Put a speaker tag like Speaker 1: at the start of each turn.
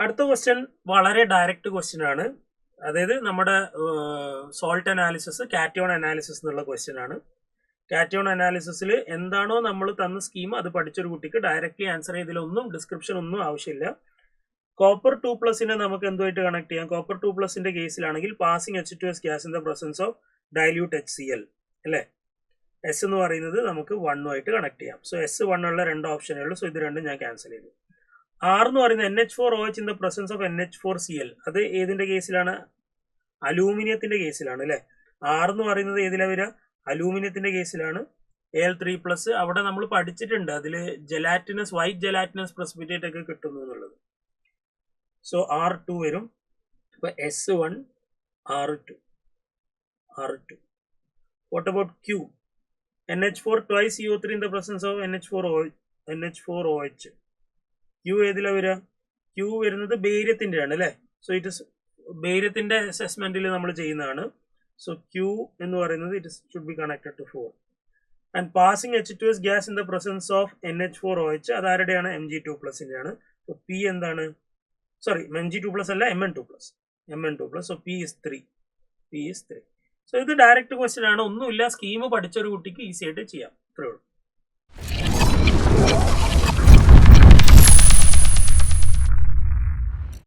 Speaker 1: അടുത്ത ക്വസ്റ്റ്യൻ വളരെ direct question ആണ്. അതായത് നമ്മുടെ സോൾട്ട് അനാലിസിസ്, കാറ്റയോൺ അനാലിസിസ് എന്നുള്ള ക്വസ്റ്റ്യൻ ആണ്. കാറ്റയോൺ അനാലിസിസിൽ എന്താണോ നമ്മൾ തന്ന സ്കീം അത് പഠിച്ചൊരു കുട്ടിക്ക് ഡയറക്റ്റ്ലി ആൻസർ ചെയ്തതിലൊന്നും ഡിസ്ക്രിപ്ഷൻ ഒന്നും ആവശ്യമില്ല. കോപ്പർ 2+ നമുക്ക് എന്തുമായിട്ട് കണക്ട് ചെയ്യാം? കോപ്പർ 2+ന്റെ കേസിലാണെങ്കിൽ passing H2S gas in the presence of dilute HCl അല്ലേ. എസ് എന്ന് പറയുന്നത് നമുക്ക് 1 കണക്ട് ചെയ്യാം. സോ S1 ഉള്ള 2 ഓപ്ഷനേ ഉള്ളൂ. സോ ഇത് രണ്ടും ഞാൻ ക്യാൻസൽ ചെയ്തു. R എന്ന് പറയുന്നത് NH4OH in the presence of NH4Cl. അത് ഏതിന്റെ കേസിലാണ്? അലൂമിനിയത്തിന്റെ കേസിലാണ് അല്ലെ. R എന്ന് പറയുന്നത് ഏതിലാ വരിക? അലൂമിനിയത്തിന്റെ കേസിലാണ്. Al3+, അവിടെ നമ്മൾ പഠിച്ചിട്ടുണ്ട് അതിൽ ജെലാറ്റിനസ്, വൈറ്റ് ജെലാറ്റിനസ് പ്രസിപ്പിറ്റേറ്റ് ഒക്കെ കിട്ടുന്നു എന്നുള്ളത്. സോ R2 വരും. അപ്പൊ S1 R2. What about Q? NH4 twice CO3 in the presence of NH4OH. Q ഏതിലാ വരിക? Q വരുന്നത് ബേരിയത്തിന്റെ ആണ് അല്ലെ. സോ ഇറ്റ് ഇസ് ബേരിയത്തിന്റെ അസസ്മെന്റിൽ നമ്മൾ ചെയ്യുന്നതാണ്. സോ Q എന്ന് പറയുന്നത് it should be connected to 4. And passing H2S gas in the presence of NH4OH അത് ആരുടെയാണ്? Mg2+ന്റെ ആണ്. സോ P എന്താണ്? സോറി, Mg2+ അല്ല, Mn2+. So P is 3. So ഇത് ഡയറക്റ്റ് ക്വസ്റ്റ്യൻ ആണ്. ഒന്നുമില്ല, സ്കീം പഠിച്ചൊരു കുട്ടിക്ക് ഈസി ആയിട്ട് ചെയ്യാം. ഇത്രേ ഉള്ളൂ.